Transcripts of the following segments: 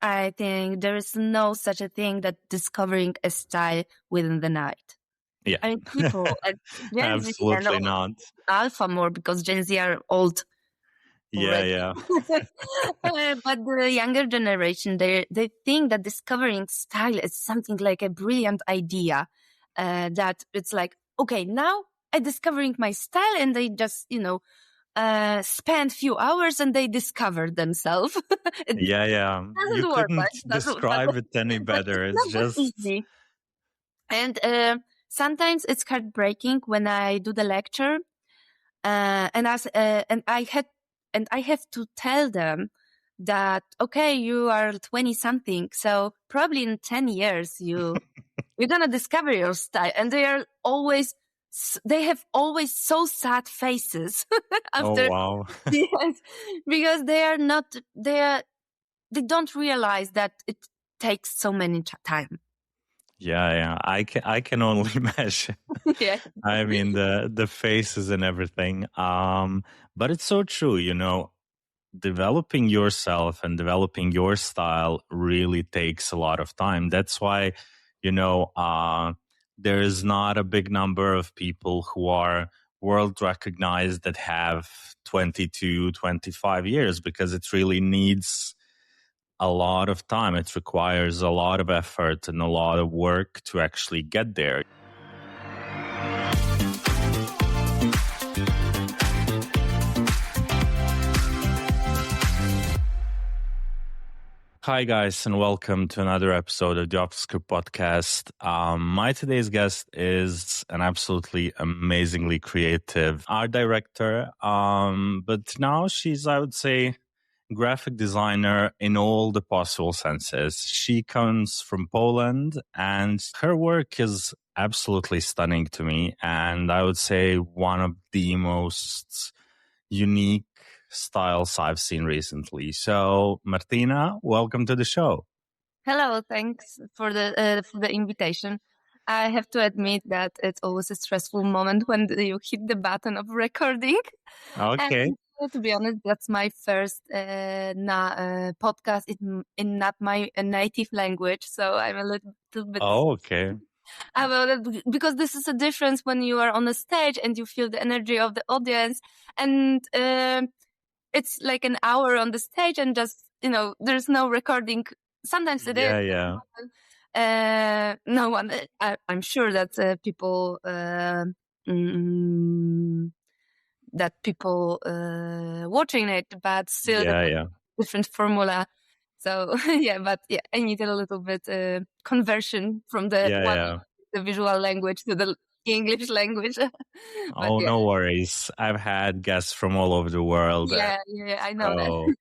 I think there is no such a thing that discovering a style within the night. Yeah. I mean, people at Gen Z Absolutely and not. Alpha more because Gen Z are old. Yeah. But the younger generation, they think that discovering style is something like a brilliant idea. That it's like, okay, now I'm discovering my style, and they just, spend few hours and they discover themselves. Yeah. You Doesn't work couldn't like describe it any better. It's not that just easy. And sometimes it's heartbreaking when I do the lecture, and I have to tell them that, okay, you are 20 something, so probably in 10 years you're gonna discover your style, and they have always so sad faces after. oh wow. Yes, because they don't realize that it takes so many time. Yeah. I can only imagine. Yeah. I mean the faces and everything. But it's so true, developing yourself and developing your style really takes a lot of time. That's why, there is not a big number of people who are world recognized that have 22, 25 years, because it really needs a lot of time. It requires a lot of effort and a lot of work to actually get there. Hi, guys, and welcome to another episode of the Offscript podcast. My today's guest is an absolutely amazingly creative art director, but now she's, I would say, graphic designer in all the possible senses. She comes from Poland, and her work is absolutely stunning to me, and I would say one of the most unique styles I've seen recently. So, Martyna, welcome to the show. Hello, thanks for the invitation. I have to admit that it's always a stressful moment when you hit the button of recording. Okay. And to be honest, that's my first podcast in not my native language, so I'm a little bit. Oh, okay. About it, because this is a difference when you are on a stage and you feel the energy of the audience, and it's like an hour on the stage and just, there's no recording. Sometimes it is. Yeah. No one, I'm sure that people, watching it, but still Yeah. different formula. So but I need a little bit conversion from the visual language to the English language. Oh, no worries. I've had guests from all over the world. Yeah, I know that.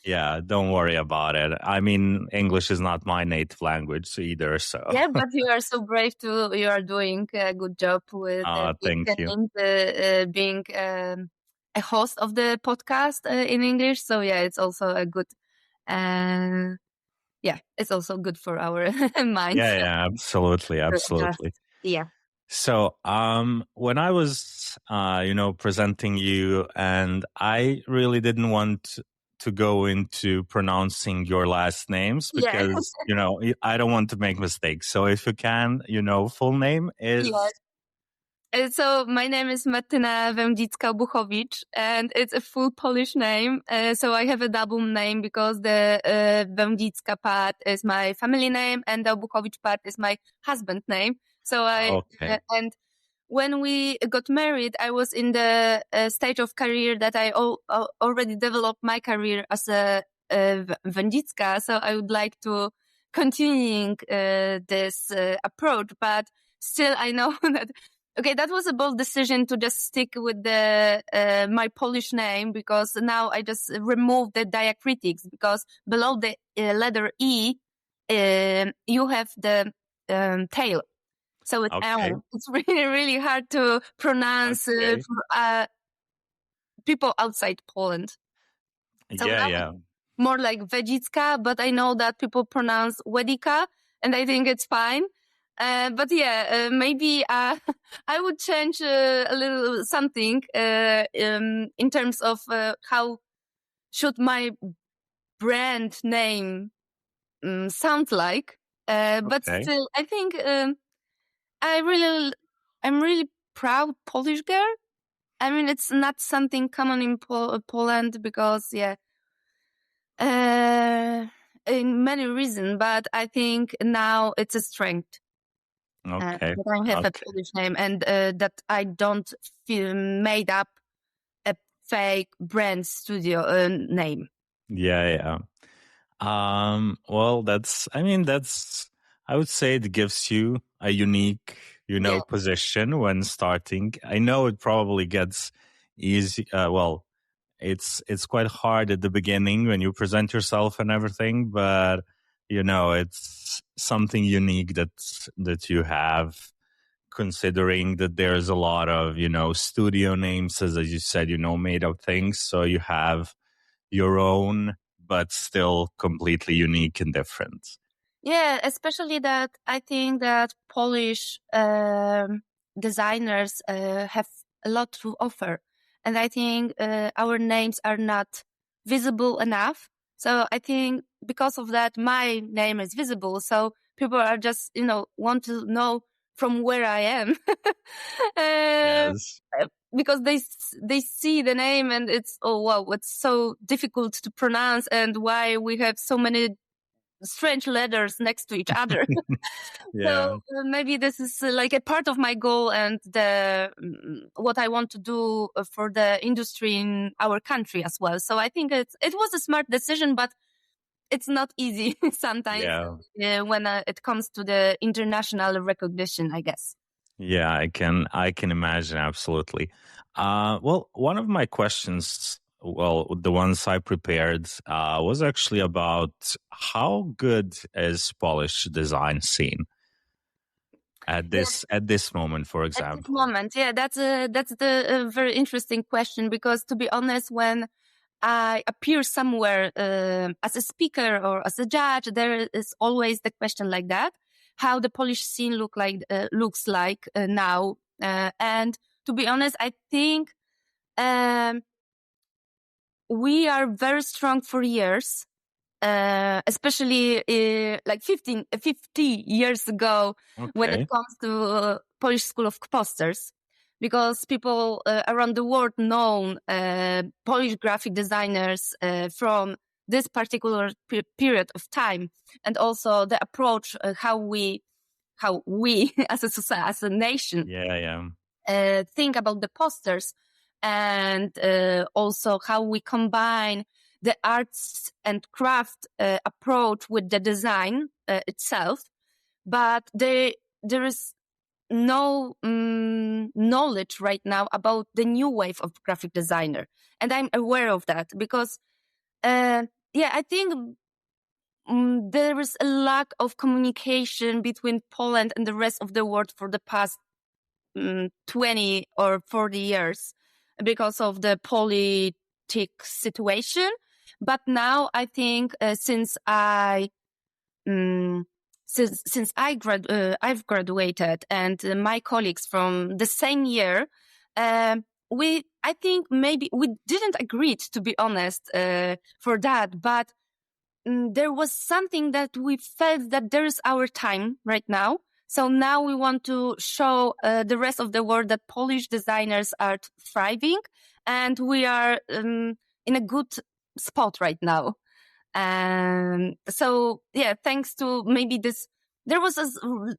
Yeah, don't worry about it. I mean, English is not my native language either, so. Yeah, but you are so brave too. You are doing a good job with thank you. being a host of the podcast in English. So it's also a good, it's also good for our minds. Yeah, absolutely. Yeah. So, when I was, presenting you, and I really didn't want to go into pronouncing your last names because, I don't want to make mistakes. So if you can, full name is... So my name is Martyna Wędzicka, and it's a full Polish name. So I have a double name because the Wędzicka part is my family name and the Buchowicz part is my husband name. So and when we got married, I was in the stage of career that I already developed my career as a Wędzicka. So I would like to continuing this approach, but still I know that, okay, that was a bold decision to just stick with the my Polish name, because now I just removed the diacritics, because below the letter E, you have the tail. So it's L. It's really, really hard to pronounce for people outside Poland. So more like Wędzicka, but I know that people pronounce Wędzicka, and I think it's fine. But maybe I would change a little something in terms of how should my brand name sound like. But Okay. still, I think I'm really proud Polish girl. I mean, it's not something common in Poland because, in many reasons, but I think now it's a strength Okay. that I have a Okay. Polish name and that I don't feel made up a fake brand studio name. Yeah. Well, I would say it gives you a unique, Yeah. position when starting. I know it probably gets easy. Well, it's quite hard at the beginning when you present yourself and everything, but it's something unique that you have, considering that there's a lot of studio names, as you said, made up things. So you have your own, but still completely unique and different. Yeah, especially that I think that Polish designers have a lot to offer. And I think our names are not visible enough. So I think because of that, my name is visible. So people are just, want to know from where I am. Yes. Because they see the name and it's, oh wow, it's so difficult to pronounce and why we have so many strange letters next to each other. So Yeah. maybe this is like a part of my goal and the what I want to do for the industry in our country as well. So I think it was a smart decision, but it's not easy sometimes Yeah. when it comes to the international recognition, I guess. Yeah, I can imagine, absolutely. Well, one of my questions, well, the ones I prepared, was actually about how good is Polish design scene at this moment, for At this example. moment, yeah, that's the very interesting question because to be honest, when I appear somewhere as a speaker or as a judge, there is always the question like that: how the Polish scene looks like now. And to be honest, I think um, we are very strong for years. Especially like 50 years ago when it Okay. comes to Polish School of Posters, because people around the world know Polish graphic designers from this particular period of time, and also the approach how we as a society, as a nation, Yeah. think about the posters, and also how we combine the arts and craft approach with the design itself. But there is no knowledge right now about the new wave of graphic designer. And I'm aware of that because, I think there is a lack of communication between Poland and the rest of the world for the past 20 or 40 years because of the politic situation. But now I think since I've graduated and my colleagues from the same year, I think maybe we didn't agree, to be honest, for that, but there was something that we felt that there is our time right now. So now we want to show the rest of the world that Polish designers are thriving and we are in a good spot right now. So yeah, thanks to maybe this, there was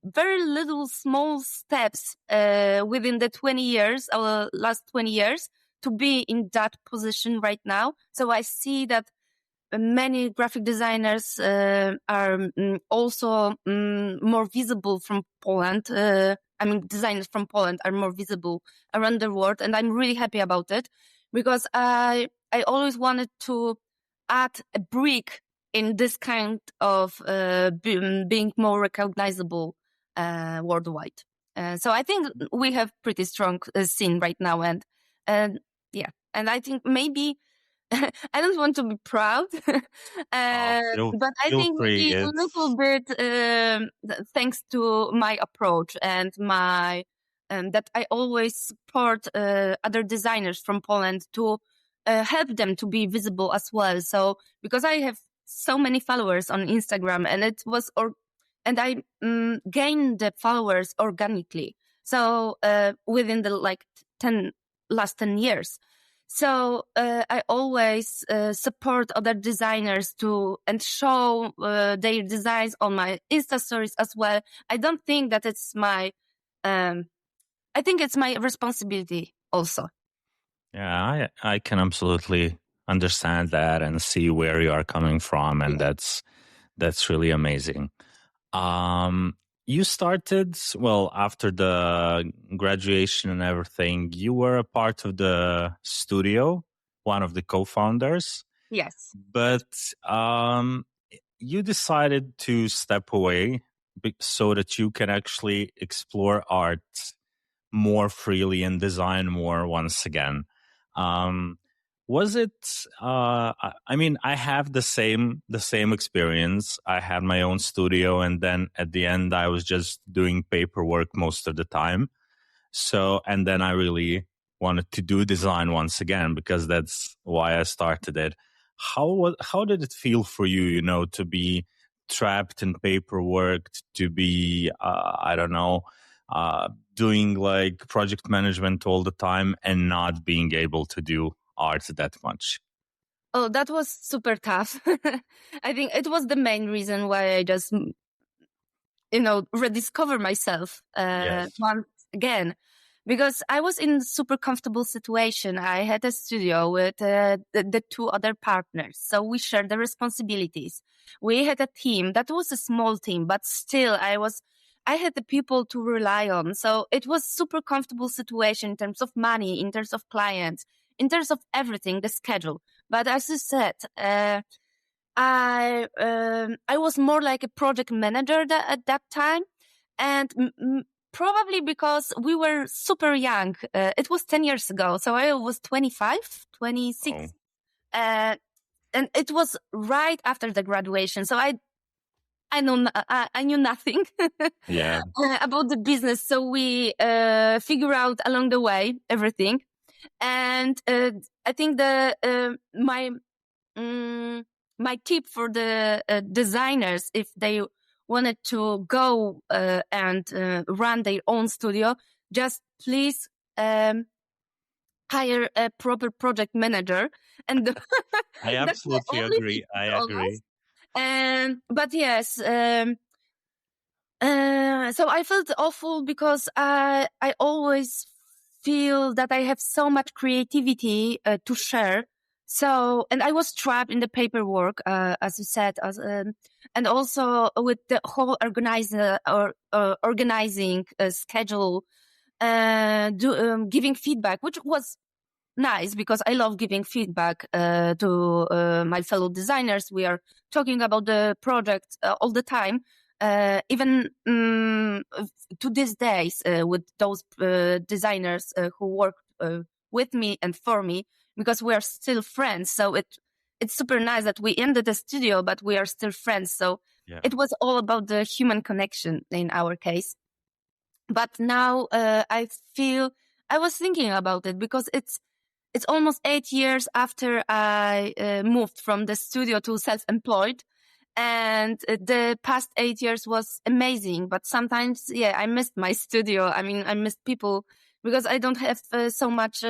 very little small steps within the 20 years, our last 20 years, to be in that position right now. So I see that many graphic designers are also more visible from Poland. Designers from Poland are more visible around the world, and I'm really happy about it because I always wanted to add a brick in this kind of being more recognizable worldwide. So I think we have pretty strong scene right now, and I think maybe I don't want to be proud, but I Feel think free. maybe a little bit thanks to my approach and my that I always support other designers from Poland to help them to be visible as well. So because I have so many followers on Instagram, and and I gained the followers organically. So within the last 10 years. So I always support other designers and show their designs on my Insta stories as well. I don't think that it's I think it's my responsibility also. Yeah, I can absolutely understand that and see where you are coming from, and that's really amazing. You started, well, after the graduation and everything, you were a part of the studio, one of the co-founders. Yes. But you decided to step away so that you can actually explore art more freely and design more once again. Was it I mean, I have the same experience. I had my own studio, and then at the end I was just doing paperwork most of the time. So, and then I really wanted to do design once again, because that's why I started it. How did it feel for you, you know, to be trapped in paperwork, to be I don't know, doing like project management all the time and not being able to do art that much? Oh, that was super tough. I think it was the main reason why I just, rediscover myself Yes. once again, because I was in a super comfortable situation. I had a studio with the two other partners, so we shared the responsibilities. We had a team that was a small team, but still I had the people to rely on. So it was super comfortable situation in terms of money, in terms of clients, in terms of everything, the schedule. But as you said, I was more like a project manager at that time, and probably because we were super young. It was 10 years ago, so I was 25, 26. And it was right after the graduation, so I knew nothing Yeah. about the business. So we figure out along the way everything, and I think my tip for the designers, if they wanted to go and run their own studio, just please hire a proper project manager. And I that's the absolutely only agree. tip, I agree. almost. But yes, so I felt awful because I always feel that I have so much creativity to share. So, and I was trapped in the paperwork, as you said, and also with the whole organizing schedule, giving feedback, which was nice because I love giving feedback to my fellow designers. We are talking about the project all the time. Even to these days, with those designers who work with me and for me, because we are still friends. So it's super nice that we ended the studio, but we are still friends. So it was all about the human connection in our case. But now I was thinking about it because it's almost 8 years after I moved from the studio to self-employed. And the past 8 years was amazing. But sometimes, I missed my studio. I mean, I missed people because I don't have so much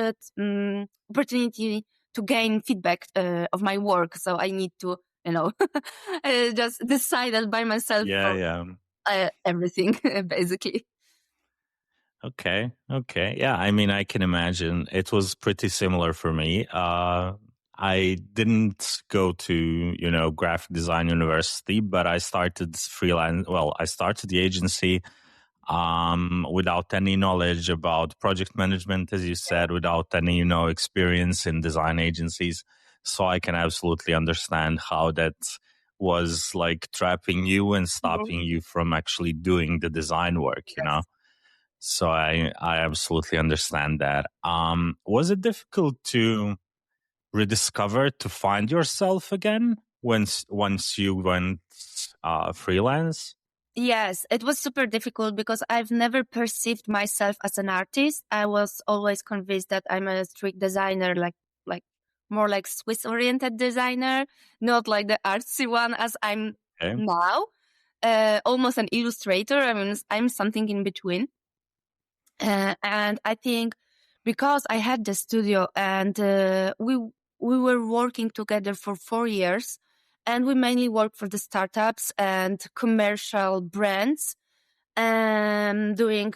opportunity to gain feedback of my work. So I need to, just decide it by myself for everything, basically. Okay. Yeah, I mean, I can imagine. It was pretty similar for me. I didn't go to, graphic design university, but I started freelance. Well, I started the agency without any knowledge about project management, as you said, without any, experience in design agencies. So I can absolutely understand how that was like trapping you and stopping you from actually doing the design work. So I absolutely understand that. Was it difficult to rediscover, to find yourself again once you went freelance? Yes, it was super difficult because I've never perceived myself as an artist. I was always convinced that I'm a street designer, like more like Swiss-oriented designer, not like the artsy one as I'm now. Almost an illustrator. I mean, I'm something in between. And I think because I had the studio and we were working together for 4 years, and we mainly worked for the startups and commercial brands, doing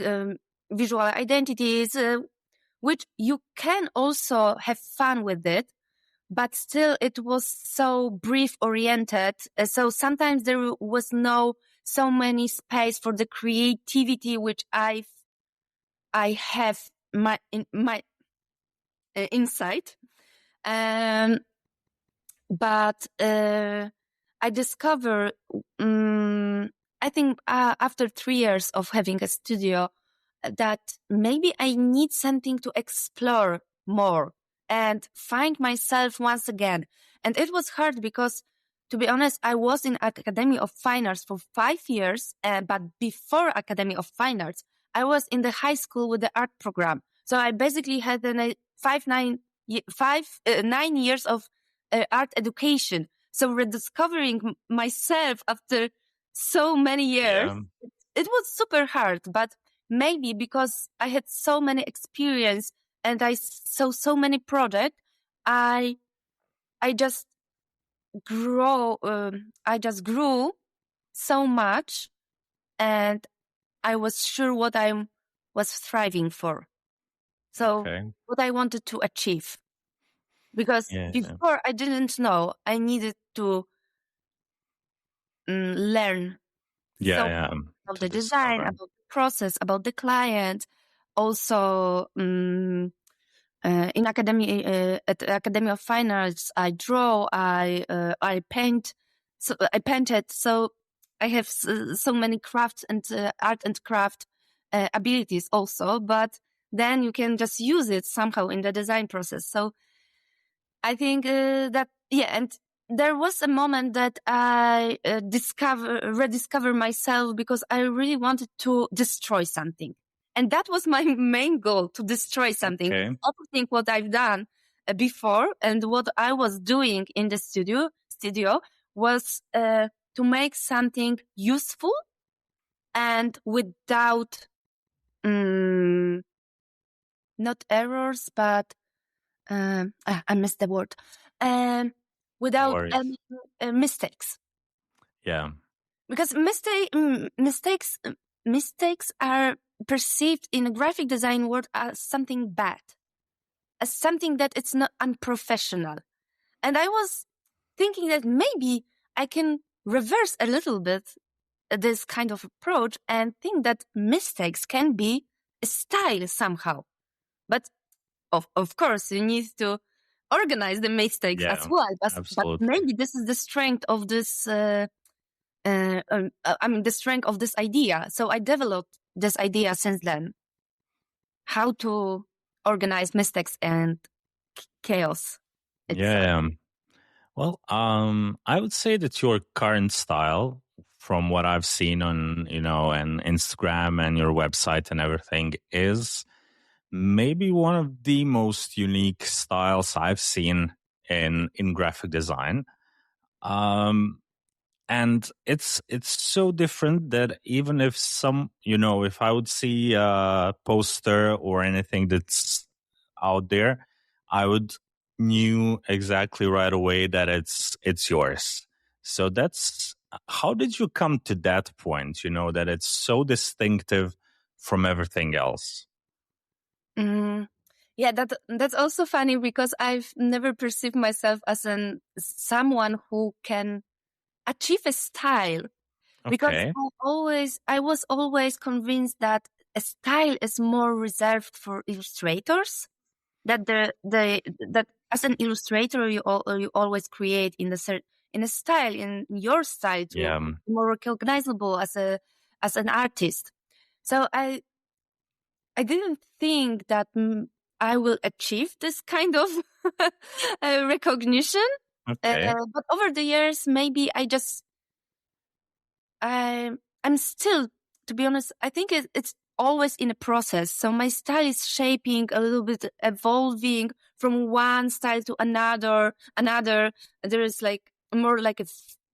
visual identities, which you can also have fun with it, but still it was so brief oriented. So sometimes there was so many space for the creativity, which I have my insight. But I discovered, I think after 3 years of having a studio, that maybe I need something to explore more and find myself once again. And it was hard because, to be honest, I was in Academy of Fine Arts for 5 years, but before Academy of Fine Arts, I was in the high school with the art program. So I basically had 9 years of art education. So rediscovering myself after so many years, it was super hard, but maybe because I had so many experience and I saw so many projects, I just grew so much, and I was sure what I was striving for. So what I wanted to achieve. Because before I didn't know, I needed to learn about the design, about the process, about the client. Also, in Academy at the Academy of Fine Arts, I draw, I paint. So I painted. So I have so many crafts and art and craft abilities also. But then you can just use it somehow in the design process. So I think and there was a moment that I rediscover myself because I really wanted to destroy something. And that was my main goal, to destroy something. Everything what I've done before and what I was doing in the studio was to make something useful and without, not errors, but I missed the word. Without mistakes. Yeah. Because mistakes are perceived in a graphic design world as something bad, as something that it's not unprofessional. And I was thinking that maybe I can reverse a little bit this kind of approach and think that mistakes can be a style somehow. But of course, you need to organize the mistakes as well. But maybe this is the strength of this, the strength of this idea. So I developed this idea since then. How to organize mistakes and chaos itself. Well, I would say that your current style, from what I've seen on, and Instagram and your website and everything, is maybe one of the most unique styles I've seen in graphic design. And it's so different that even if if I would see a poster or anything that's out there, I would knew exactly right away that it's yours. So how did you come to that point, that it's so distinctive from everything else? Yeah, that's also funny because I've never perceived myself as someone who can achieve a style. Because I was always convinced that a style is more reserved for illustrators. That that as an illustrator you always create in a style, in your style, to be more recognizable as an artist. So I didn't think that I will achieve this kind of recognition. But over the years, maybe I'm still, to be honest, I think it's always in a process. So my style is shaping a little bit, evolving from one style to another. There is like more like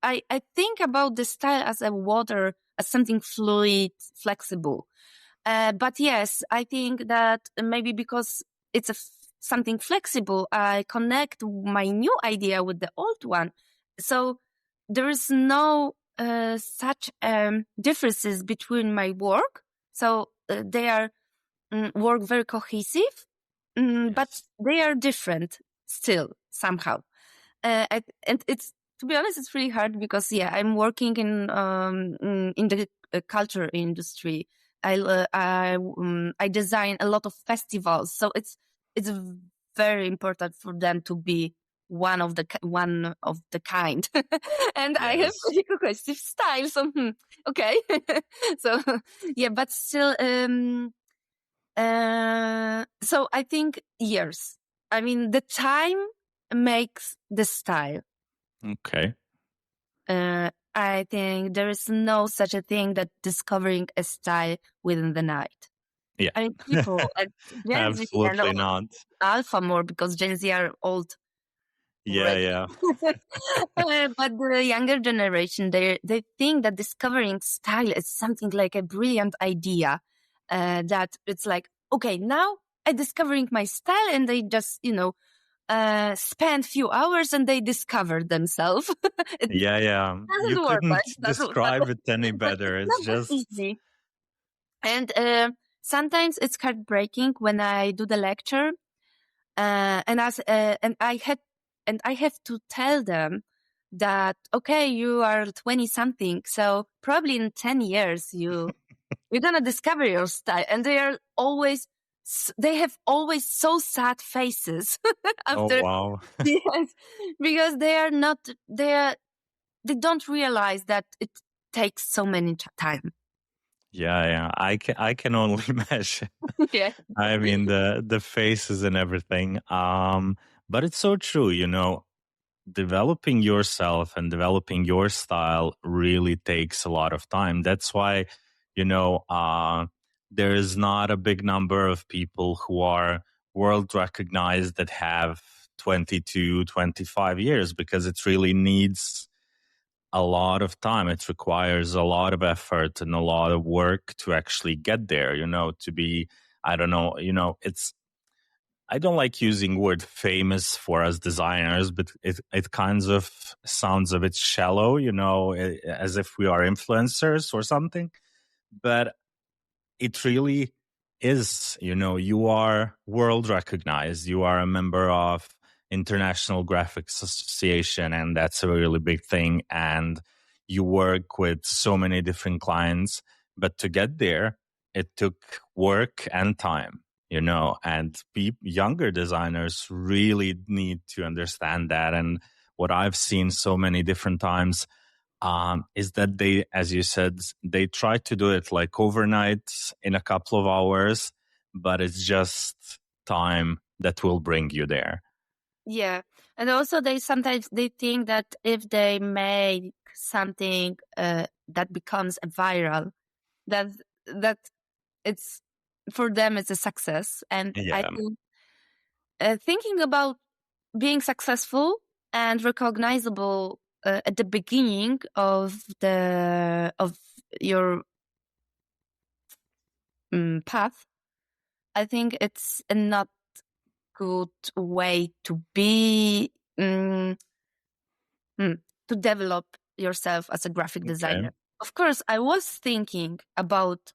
I think about the style as a water, as something fluid, flexible. But yes, I think that maybe because it's something flexible, I connect my new idea with the old one. So there is no such differences between my work. So they are work very cohesive, but Yes. they are different still somehow. And it's, to be honest, it's really hard because I'm working in the culture industry. I design a lot of festivals, so it's very important for them to be one of the kind. And I have Yes. pretty cohesive style, so okay. So but still, so I think years. I mean, the time makes the style. Okay. I think there is no such a thing that discovering a style within the night. Yeah. I mean, people at Gen Z and Absolutely not. Alpha more because Gen Z are old Yeah, already. yeah. But the younger generation, they think that discovering style is something like a brilliant idea. That it's like, okay, now I'm discovering my style, and they just spend few hours and they discover themselves. It Yeah, yeah. You doesn't work couldn't like describe it any but better. it's It's not that just, easy. And sometimes it's heartbreaking when I do the lecture, and I have to tell them that, okay, you are 20 something, so probably in 10 years you're gonna discover your style, and they have always so sad faces oh, after. wow. Yes, because they don't realize that it takes so many time. Yeah, yeah. I can only imagine. Yeah. I mean the faces and everything. But it's so true, developing yourself and developing your style really takes a lot of time. That's why, there is not a big number of people who are world recognized that have 22, 25 years, because it really needs a lot of time. It requires a lot of effort and a lot of work to actually get there, to be, I don't know, I don't like using word famous for us designers, but it kind of sounds a bit shallow, as if we are influencers or something. But it really is, you are world recognized. You are a member of International Graphics Association, and that's a really big thing. And you work with so many different clients. But to get there, it took work and time, and younger designers really need to understand that. And what I've seen so many different times is that they, as you said, they try to do it like overnight in a couple of hours, but it's just time that will bring you there. Yeah. And also they sometimes they think that if they make something that becomes viral, that that it's for them it's a success. And I Yeah. think thinking about being successful and recognizable at the beginning of your path, I think it's a not good way to be to develop yourself as a graphic Okay. designer. Of course, I was thinking about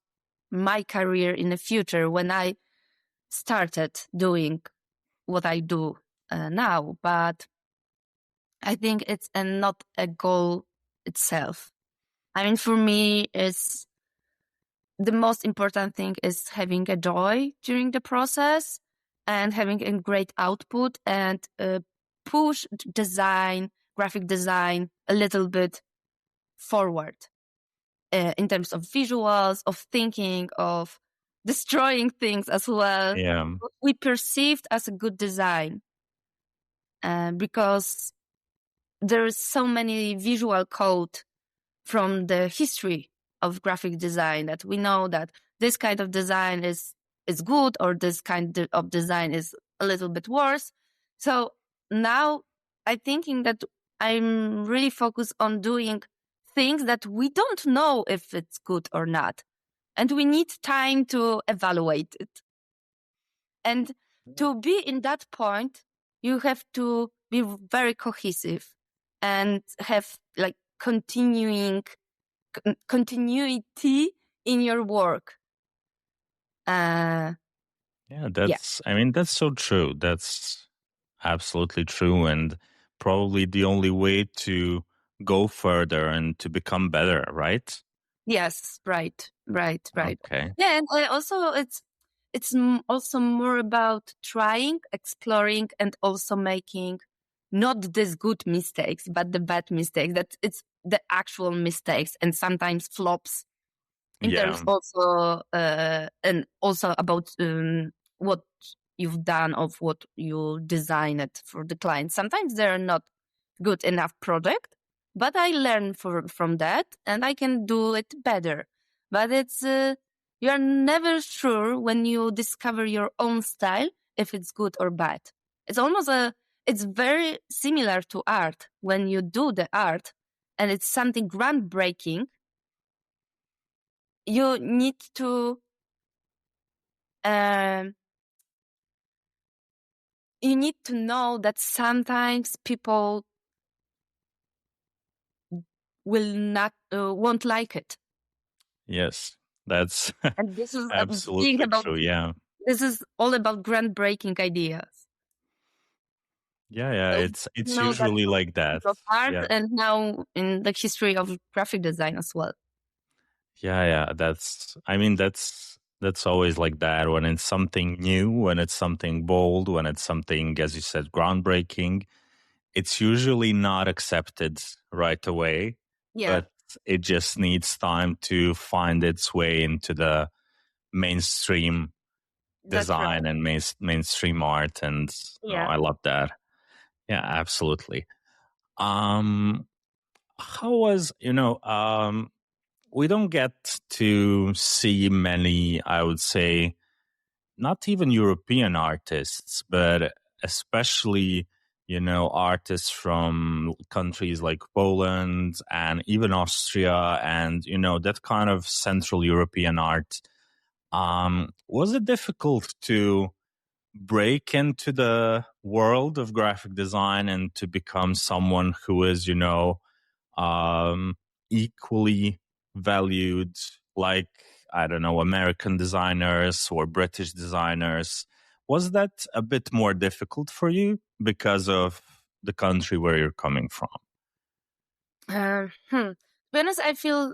my career in the future when I started doing what I do now, but I think it's not a goal itself. I mean, for me, it's the most important thing is having a joy during the process and having a great output and push graphic design a little bit forward in terms of visuals, of thinking, of destroying things as well. Yeah. What we perceived as a good design because there is so many visual code from the history of graphic design that we know that this kind of design is good, or this kind of design is a little bit worse. So now I'm thinking that I'm really focused on doing things that we don't know if it's good or not. And we need time to evaluate it. And to be in that point, you have to be very cohesive and have like continuity in your work. I mean, that's so true. That's absolutely true. And probably the only way to go further and to become better, right? Yes, right. Okay. Yeah, and also it's also more about trying, exploring, and also making not these good mistakes, but the bad mistakes. That it's the actual mistakes and sometimes flops. And there's also and also about what you've done, of what you designed for the client. Sometimes they're not good enough product, but I learn from that and I can do it better. But it's you're never sure when you discover your own style if it's good or bad. It's almost it's very similar to art. When you do the art and it's something groundbreaking, you need to know that sometimes people will not won't like it. Yes, that's And this is absolutely true. Yeah. This is all about groundbreaking ideas. Yeah. It's usually like that. Of art, Yeah. and now in the history of graphic design as well. Yeah. That's always like that when it's something new, when it's something bold, when it's something, as you said, groundbreaking. It's usually not accepted right away, but it just needs time to find its way into the mainstream design and mainstream art. And I love that. Yeah, absolutely. How was, we don't get to see many, I would say, not even European artists, but especially, artists from countries like Poland and even Austria and, that kind of Central European art. Was it difficult to break into the world of graphic design and to become someone who is, equally valued like, I don't know, American designers or British designers? Was that a bit more difficult for you because of the country where you're coming from? To be honest, I feel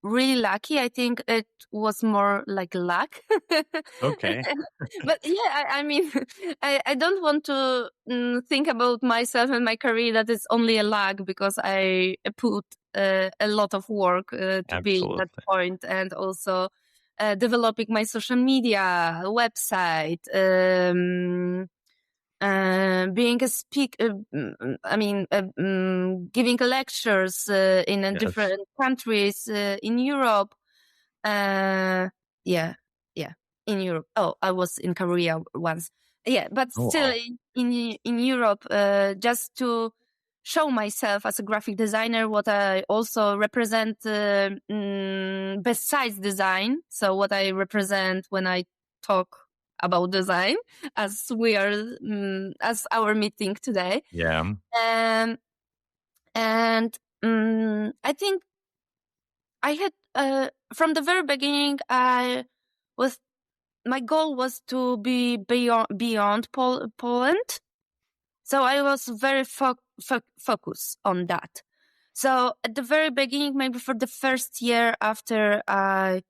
really lucky. I think it was more like luck. Okay. But yeah, I mean, I don't want to think about myself and my career that it's only a luck, because I put a lot of work to be at that point, and also developing my social media, website, being a speaker, giving lectures in different countries in Europe. In Europe. Oh, I was in Korea once. Yeah, but still in Europe, just to show myself as a graphic designer, what I also represent besides design. So what I represent when I talk about design, as we are, as our meeting today. Yeah. I think I had, from the very beginning, my goal was to be beyond Poland. So I was very focused on that. So at the very beginning, maybe for the first year after I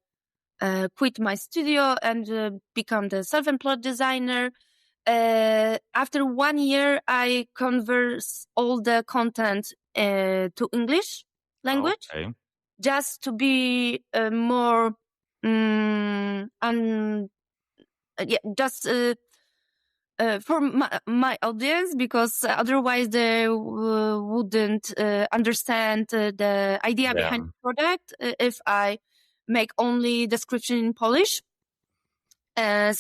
quit my studio and become the self-employed designer, after 1 year, I convert all the content to English language, just to be more for my audience, because otherwise they wouldn't understand the idea behind the product if I make only description in Polish. And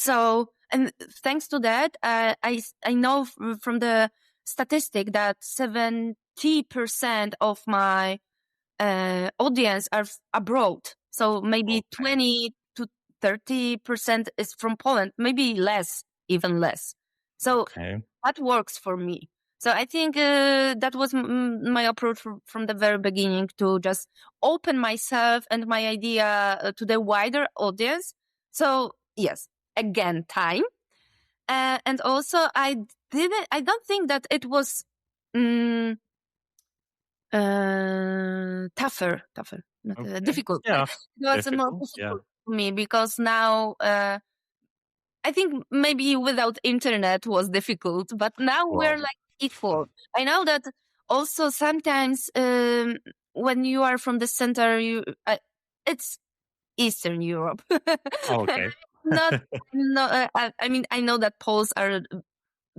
thanks to that, I know from the statistic that 70% of my audience are abroad. So maybe 20 to 30% is from Poland, maybe less, even less. So that works for me. So I think that was my approach from the very beginning, to just open myself and my idea to the wider audience. So yes, again, time. And also I don't think that it was tougher, not difficult. Yeah, It was more difficult for me, because now I think maybe without internet was difficult, but now we're like equal. I know that also sometimes when you are from the center, it's Eastern Europe. Okay. I mean, I know that Poles are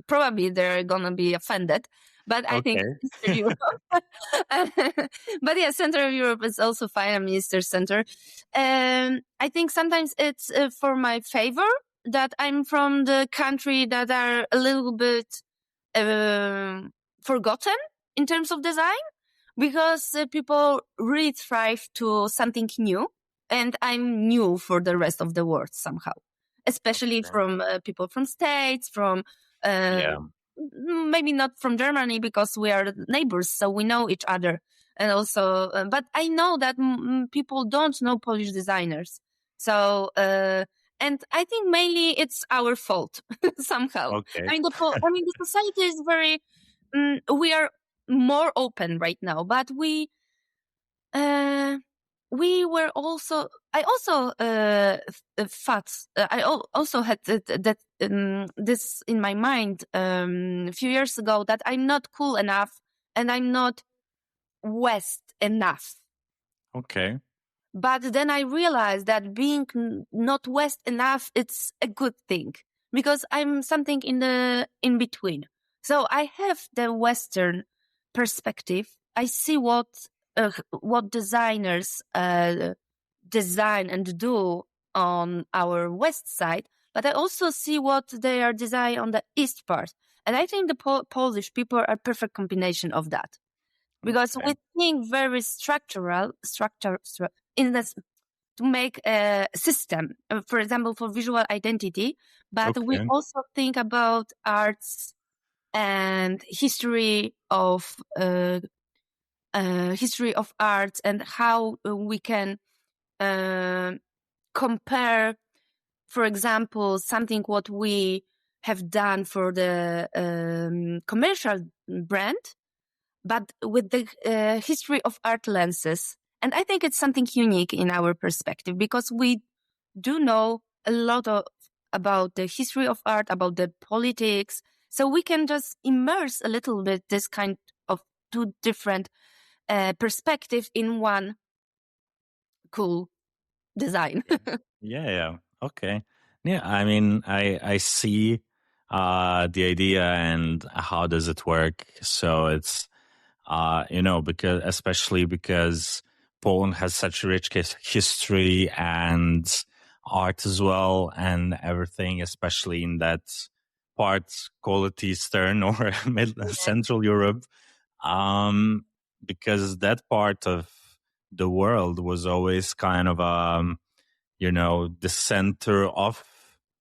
probably they're gonna be offended, but I think Eastern Europe. But yeah, Central Europe is also fine. I'm Eastern Center. I think sometimes it's for my favor that I'm from the country that are a little bit forgotten in terms of design, because people really thrive to something new, and I'm new for the rest of the world somehow, especially from people from States, from maybe not from Germany, because we are neighbors, so we know each other. And also, but I know that people don't know Polish designers. So, and I think mainly it's our fault somehow. I mean, the society is very, we are more open right now, but we were also, I also also had that this in my mind a few years ago, that I'm not cool enough and I'm not West enough. Okay. But then I realized that being not West enough, it's a good thing, because I'm something in between. So I have the Western perspective. I see what designers design and do on our West side, but I also see what they are designing on the East part. And I think the Polish people are a perfect combination of that. Because we think very structure in this, to make a system, for example, for visual identity, but we also think about arts and history of arts, and how we can compare, for example, something what we have done for the commercial brand, but with the history of art lenses. And I think it's something unique in our perspective, because we do know a lot about the history of art, about the politics. So we can just immerse a little bit this kind of two different perspective in one cool design. Yeah. Okay. Yeah. I mean, I see the idea and how does it work. So it's, especially because Poland has such a rich history and art as well, and everything, especially in that part called Eastern or Central Europe, because that part of the world was always kind of the center of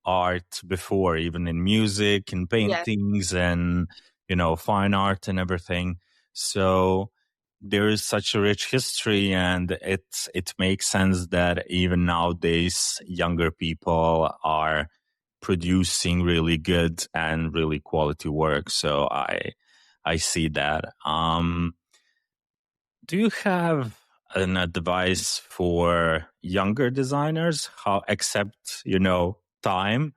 art before, even in music and paintings and fine art and everything. So there is such a rich history, and it makes sense that even nowadays younger people are producing really good and really quality work. So I see that. Do you have an advice for younger designers, how, except time,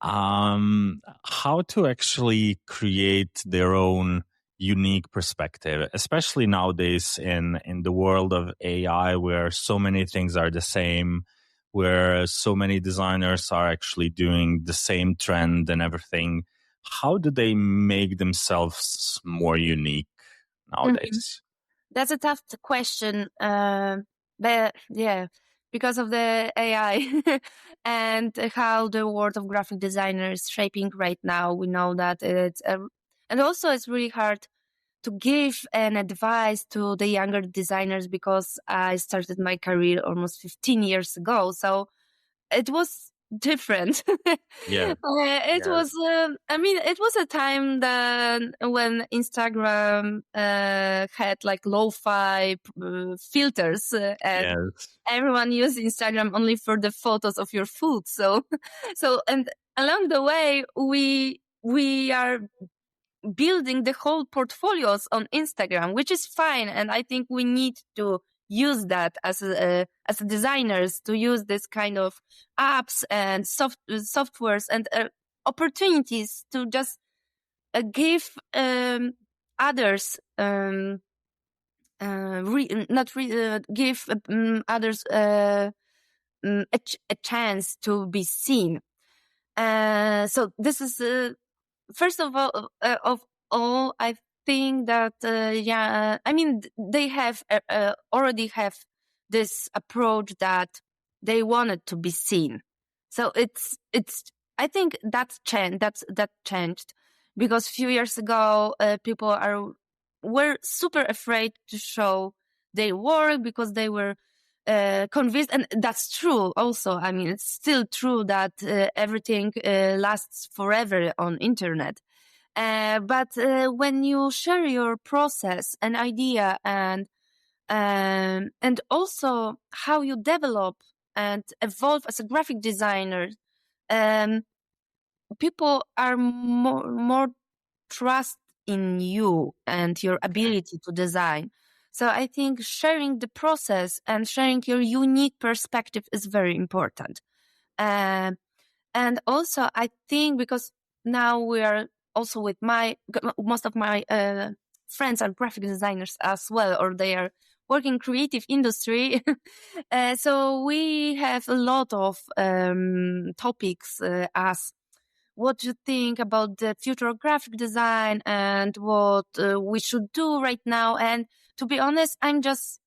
how to actually create their own unique perspective, especially nowadays in the world of AI, where so many things are the same, where so many designers are actually doing the same trend and everything? How do they make themselves more unique nowadays? That's a tough question. But yeah, because of the AI and how the world of graphic designer is shaping right now. We know that and also it's really hard to give an advice to the younger designers because I started my career almost 15 years ago. So it was different. Yeah. It was, it was a time when Instagram had like lo-fi filters and Yes. everyone used Instagram only for the photos of your food. So, and along the way, we are building the whole portfolios on Instagram, which is fine. And I think we need to use that as designers, to use this kind of apps and softwares and opportunities to just give others give others a chance to be seen. So this is first of all, I think that they have already have this approach that they wanted to be seen. So it's I think that changed because a few years ago people were super afraid to show their work because they were convinced, and that's true also. I mean, it's still true that everything lasts forever on internet. But when you share your process and idea and also how you develop and evolve as a graphic designer, people are more trust in you and your ability to design. So I think sharing the process and sharing your unique perspective is very important. And also I think because now we are also with most of my friends are graphic designers as well, or they are working creative industry. So we have a lot of topics as what you think about the future of graphic design and what we should do right now. And to be honest, I'm just,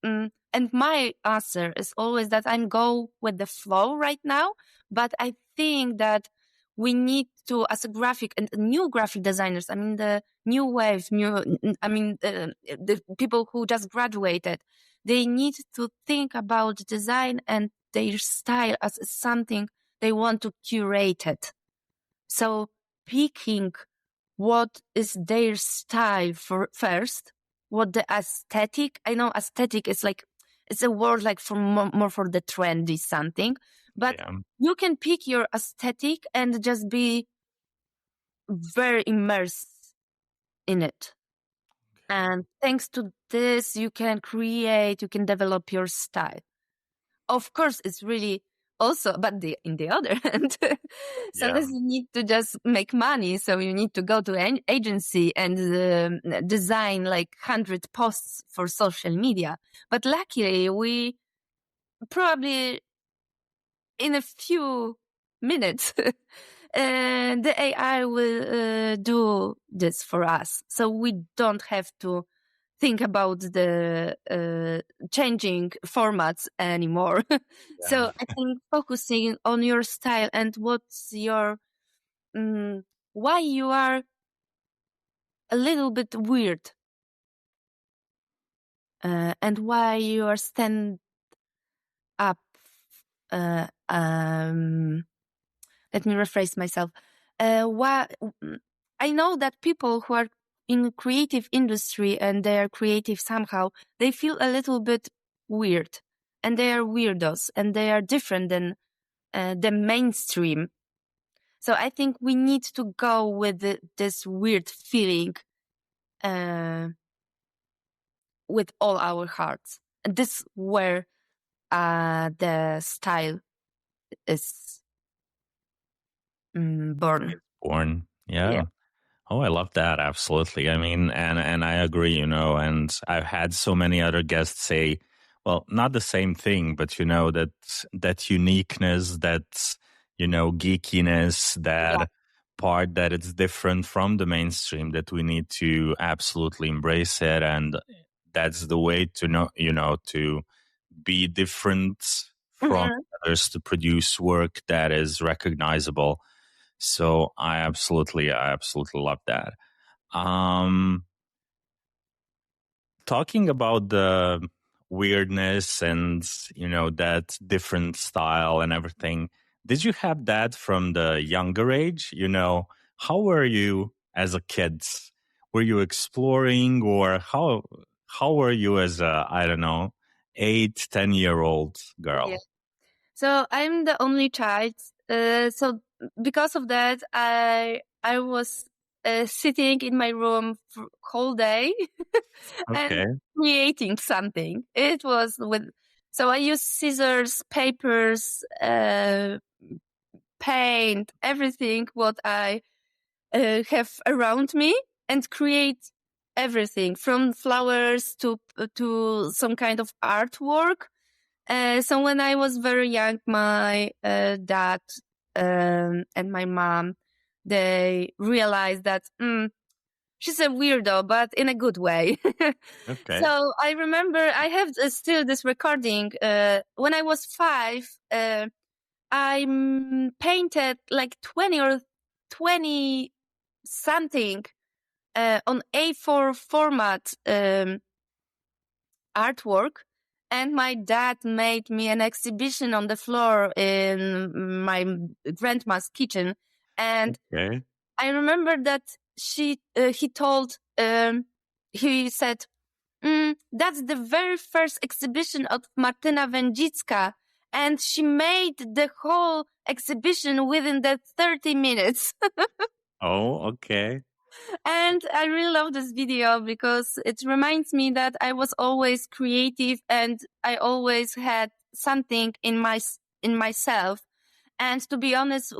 and my answer is always that I'm go with the flow right now. But I think that we need to, as a graphic and new graphic designers, I mean, the new wave, the people who just graduated, they need to think about design and their style as something they want to curate it. So picking what is their style for first, what the aesthetic. I know aesthetic is like, it's a word like for more for the trendy something, but you can pick your aesthetic and just be very immersed in it. And thanks to this, you can develop your style. Of course, it's really also, but in the other hand, sometimes you need to just make money. So you need to go to an agency and design like 100 posts for social media. But luckily, we probably in a few minutes, the AI will do this for us. So we don't have to think about the changing formats anymore. So I think focusing on your style and what's your why you are a little bit weird and why you are stand up. Let me rephrase myself. Why I know that people who are in creative industry and they are creative somehow, they feel a little bit weird and they are weirdos and they are different than the mainstream. So I think we need to go with this weird feeling with all our hearts. And this is where the style is born. Yeah. Oh, I love that. Absolutely. I mean, and I agree, and I've had so many other guests say, well, not the same thing, but that uniqueness, that, geekiness, that part that it's different from the mainstream, that we need to absolutely embrace it. And that's the way to to be different from others, to produce work that is recognizable. So I absolutely love that. Talking about the weirdness and, that different style and everything, did you have that from the younger age? How were you as a kid? Were you exploring, or how were you as a, I don't know, 8, 10-year-old girl? Yeah. So I'm the only child. So because of that, I was sitting in my room for whole day Okay. and creating something. So I used scissors, papers, paint, everything what I have around me, and create everything from flowers to some kind of artwork. So when I was very young, my dad and my mom, they realized that she's a weirdo, but in a good way. Okay. So I remember I have still this recording. When I was 5, I painted like 20 or 20 something on A4 format artwork. And my dad made me an exhibition on the floor in my grandma's kitchen. And Okay. I remember that he said, that's the very first exhibition of Martyna Wędzicka. And she made the whole exhibition within the 30 minutes. Oh, okay. And I really love this video because it reminds me that I was always creative and I always had something in myself. And to be honest,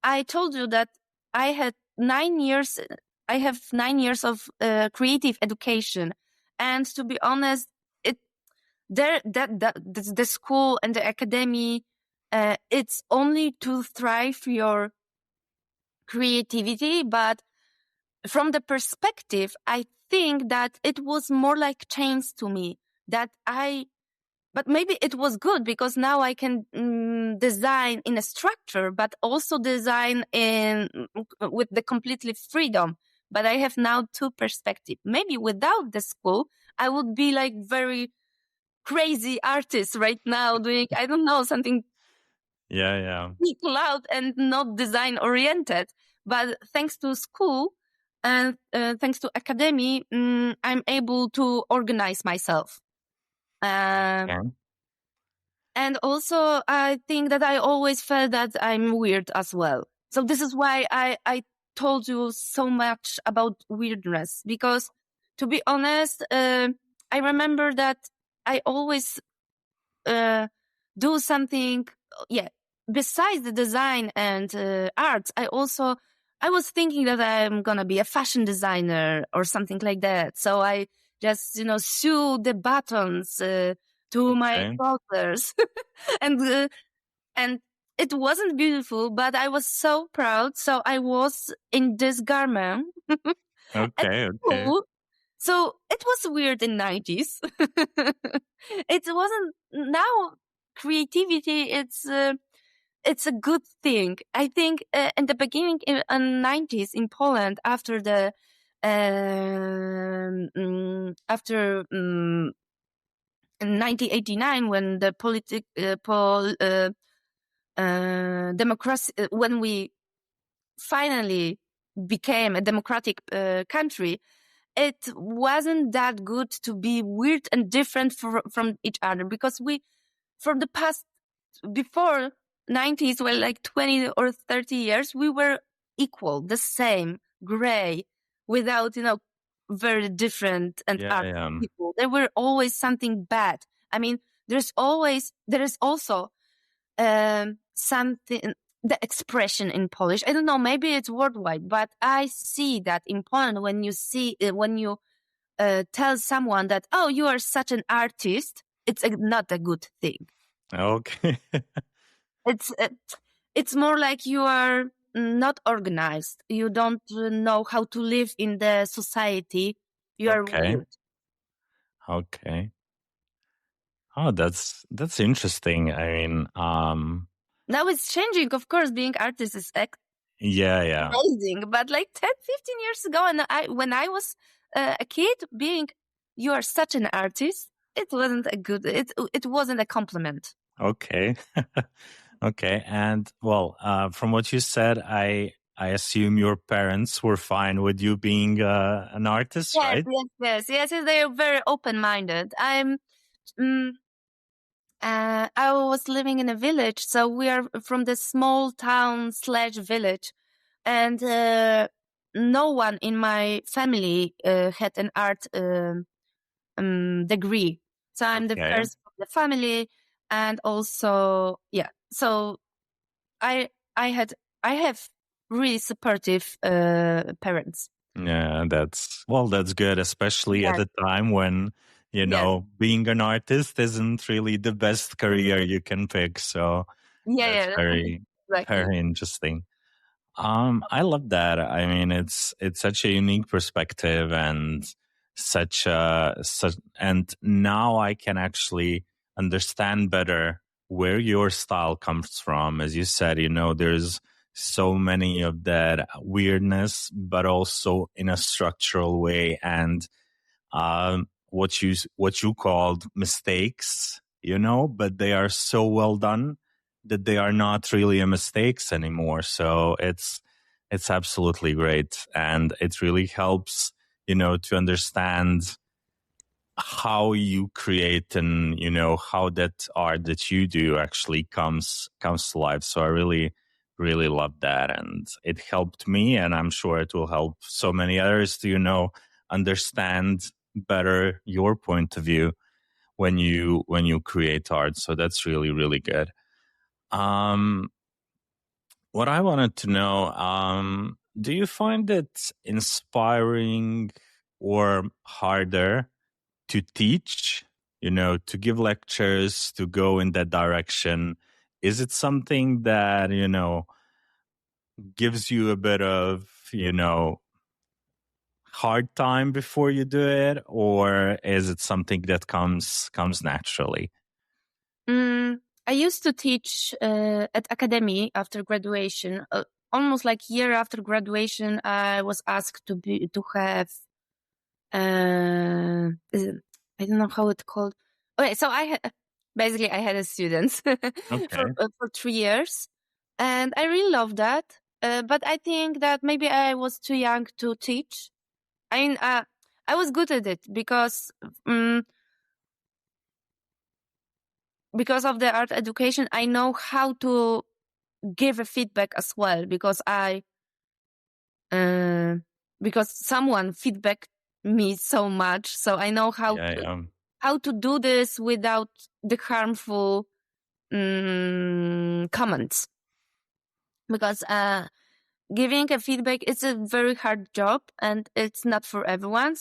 I told you that I had 9 years. I have 9 years of creative education, and to be honest, the school and the academy, it's only to thrive your creativity, but from the perspective, I think that it was more like chains to me but maybe it was good because now I can design in a structure, but also design with the completely freedom. But I have now two perspectives. Maybe without the school, I would be like very crazy artist right now doing, I don't know, something Yeah. loud and not design oriented. But thanks to school and thanks to academy, I'm able to organize myself. Okay. And also, I think that I always felt that I'm weird as well. So this is why I told you so much about weirdness, because to be honest, I remember that I always do something, besides the design and arts. I was thinking that I'm gonna be a fashion designer or something like that. So I just, sew the buttons to my Okay. trousers, and it wasn't beautiful, but I was so proud. So I was in this garment at Okay. school. So it was weird in 90s. It wasn't now creativity. It's a good thing. I think in the beginning in 90s in Poland after 1989 when the democracy when we finally became a democratic country, it wasn't that good to be weird and different from each other, because for the past, before 90s, well, like 20 or 30 years, we were equal, the same, gray, without, very different and art Yeah. people. There were always something bad. I mean, there is also something, the expression in Polish. I don't know, maybe it's worldwide, but I see that in Poland when you tell someone that, oh, you are such an artist, it's not a good thing. Okay. It's more like you are not organized. You don't know how to live in the society. You are Okay. weird. Okay. Oh, that's interesting. I mean, Now it's changing, of course. Being artist is yeah. amazing, but like 10, 15 years ago, and when I was a kid, being you are such an artist, it wasn't it wasn't a compliment. Okay. Okay. And well, from what you said, I assume your parents were fine with you being an artist, Yes, right? yes. They are very open-minded. Mm, I was living in a village, so we are from the small town / village, and no one in my family had an art degree. So I'm the Okay. first of the family, and also So I I had I have really supportive parents. Yeah, that's good, especially at Yes. a time when, Yes. being an artist isn't really the best career you can pick. So that's Yeah. very, Exactly. very interesting. I love that. I mean, it's such a unique perspective and and now I can actually understand better where your style comes from. As you said, there's so many of that weirdness, but also in a structural way. And what you called mistakes, but they are so well done that they are not really a mistakes anymore. So it's absolutely great, and it really helps to understand how you create, and how that art that you do actually comes to life. So I really, really love that, and it helped me, and I'm sure it will help so many others to understand better your point of view when you create art. So that's really, really good. um what I wanted to know, do you find it inspiring or harder to teach, to give lectures, to go in that direction? Is it something that, gives you a bit of, hard time before you do it, or is it something that comes naturally? I used to teach at academy after graduation. Almost like year after graduation, I was asked to have I don't know how it's called. Okay, so basically I had a student Okay. for 3 years, and I really love that. But I think that maybe I was too young to teach. I mean, I was good at it um, because of the art education. I know how to give a feedback as well uh, because someone feedback me so much, so I know Yeah. how to do this without the harmful comments. Because giving a feedback is a very hard job, and it's not for everyone.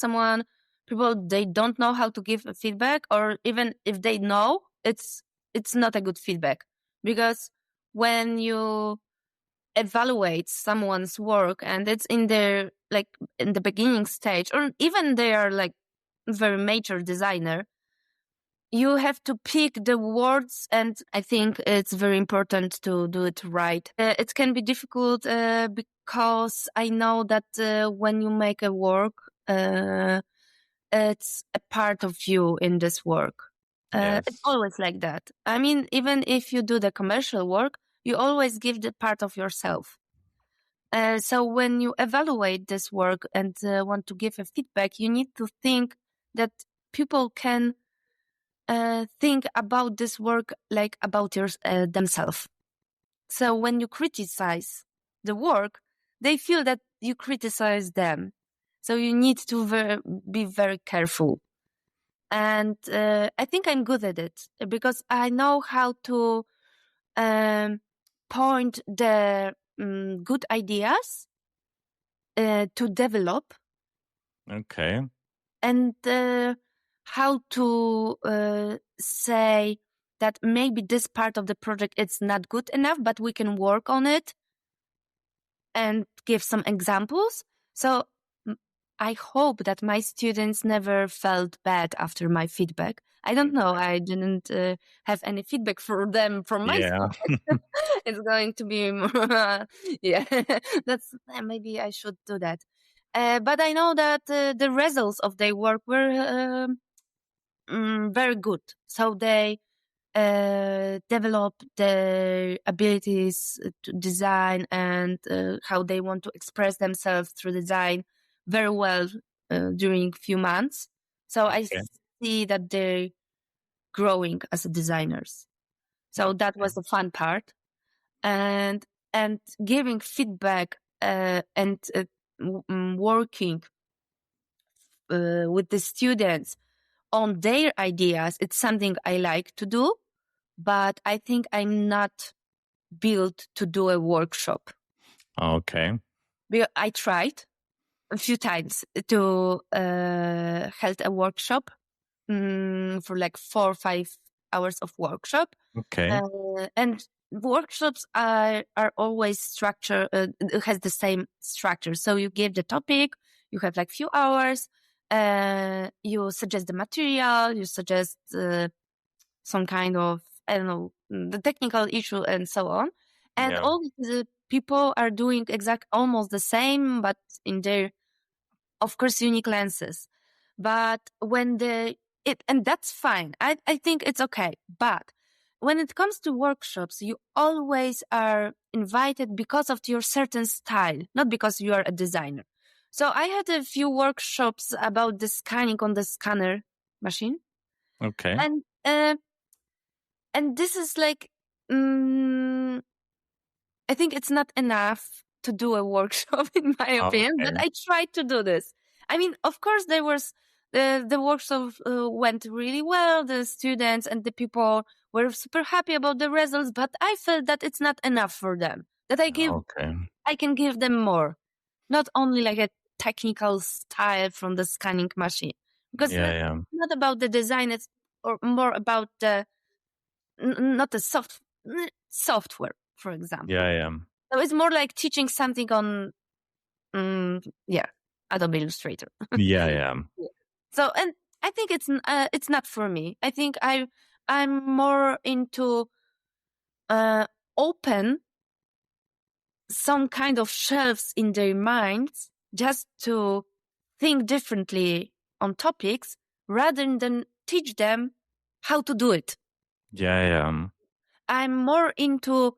People, they don't know how to give a feedback, or even if they know, it's not a good feedback. Because when you evaluate someone's work and it's in their, like, in the beginning stage, or even they are like very major designer, you have to pick the words, and I think it's very important to do it right. It can be difficult because I know that when you make a work, it's a part of you in this work. It's Yes. always like that. I mean, even if you do the commercial work, you always give the part of yourself. So when you evaluate this work and want to give a feedback, you need to think that people can think about this work like about themselves. So when you criticize the work, they feel that you criticize them. So you need to be very careful. And I think I'm good at it because I know how to point the good ideas to develop, Okay. and how to say that maybe this part of the project is not good enough, but we can work on it, and give some examples. So I hope that my students never felt bad after my feedback, I don't know. I didn't have any feedback for them from my Yeah. side. It's going to be more, yeah, that's maybe I should do that. But I know that the results of their work were very good. So they develop their abilities to design and how they want to express themselves through design very well during few months. So I Okay. see that they're growing as designers. So that was the fun part, and giving feedback and working with the students on their ideas. It's something I like to do, but I think I'm not built to do a workshop. Okay. I tried a few times to held a workshop for like 4 or 5 hours of workshop. Okay. And workshops are always structure has the same structure. So you give the topic, you have like few hours, you suggest the material, you suggest some kind of, I don't know, the technical issue and so on. And Yeah. all the people are doing almost the same, but in their, of course, unique lenses. But and that's fine. I think it's okay. But when it comes to workshops, you always are invited because of your certain style, not because you are a designer. So I had a few workshops about the scanning on the scanner machine. Okay. And this is like, I think it's not enough to do a workshop, in my opinion, but Okay. I tried to do this. I mean, of course, there was the workshop went really well. The students and the people were super happy about the results, but I felt that it's not enough for them. That Okay. I can give them more, not only like a technical style from the scanning machine, because Yeah. it's Yeah. not about the design. It's or more about the not the software, for example. Yeah. Yeah. So it's more like teaching something on, yeah, Adobe Illustrator. Yeah. Yeah. Yeah. So, and I think it's not for me. I think I'm more into open some kind of shelves in their minds just to think differently on topics rather than teach them how to do it. Yeah. Yeah. I'm more into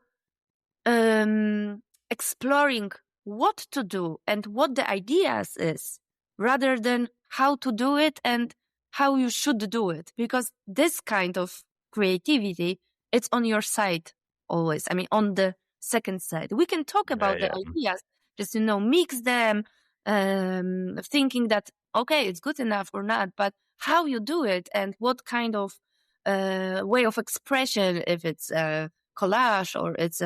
exploring what to do and what the ideas is rather than how to do it and how you should do it, because this kind of creativity, it's on your side always. I mean, on the second side, we can talk Yeah. about the Yeah. ideas, just, mix them, thinking that, okay, it's good enough or not, but how you do it and what kind of way of expression, if it's collage or it's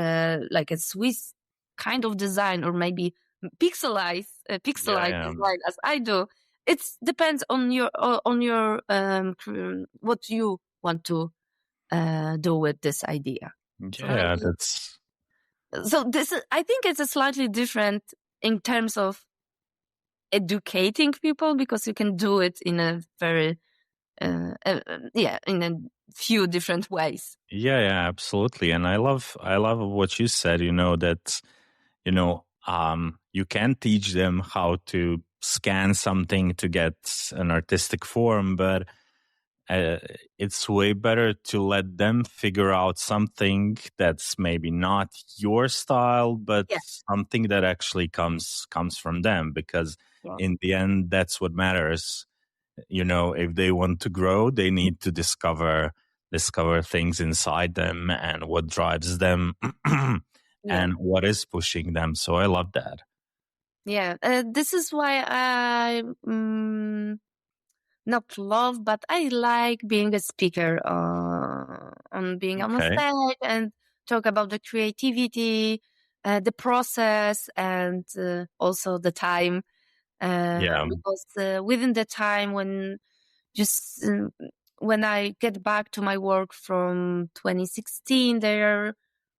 like a Swiss kind of design, or maybe Yeah. pixelized Yeah. design as I do. It depends on your what you want to do with this idea. So Yeah. maybe That's I think it's a slightly different in terms of educating people, because you can do it in a very in a few different ways. yeah. Yeah. Absolutely. And I love what you said. That you can teach them how to scan something to get an artistic form, but uh, it's way better to let them figure out something that's maybe not your style, but Yeah. something that actually comes from them, because Yeah. in the end, that's what matters. If they want to grow, they need to discover things inside them and what drives them Yeah. and what is pushing them. So I love that. Yeah, this is why I not love, but I like being a speaker on being on the Okay. stage and talk about the creativity, the process, and also the time. Yeah. Because within the time just when I get back to my work from 2016, they're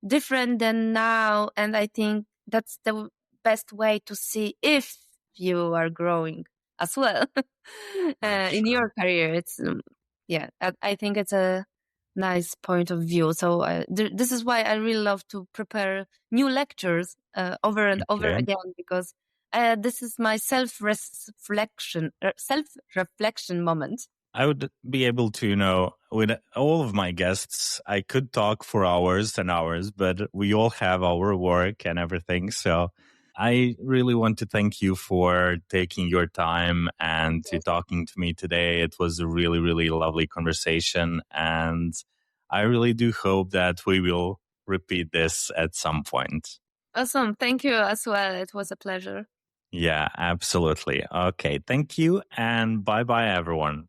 different than now, and I think that's the best way to see if you are growing as well For in sure. your career. It's yeah, I think it's a nice point of view. So this is why I really love to prepare new lectures over and over Okay. again, because this is my self-reflection moment. I would be able to, with all of my guests, I could talk for hours and hours, but we all have our work and everything. So I really want to thank you for taking your time and to talking to me today. It was a really, really lovely conversation. And I really do hope that we will repeat this at some point. Awesome. Thank you as well. It was a pleasure. Yeah, absolutely. Okay. Thank you. And bye-bye, everyone.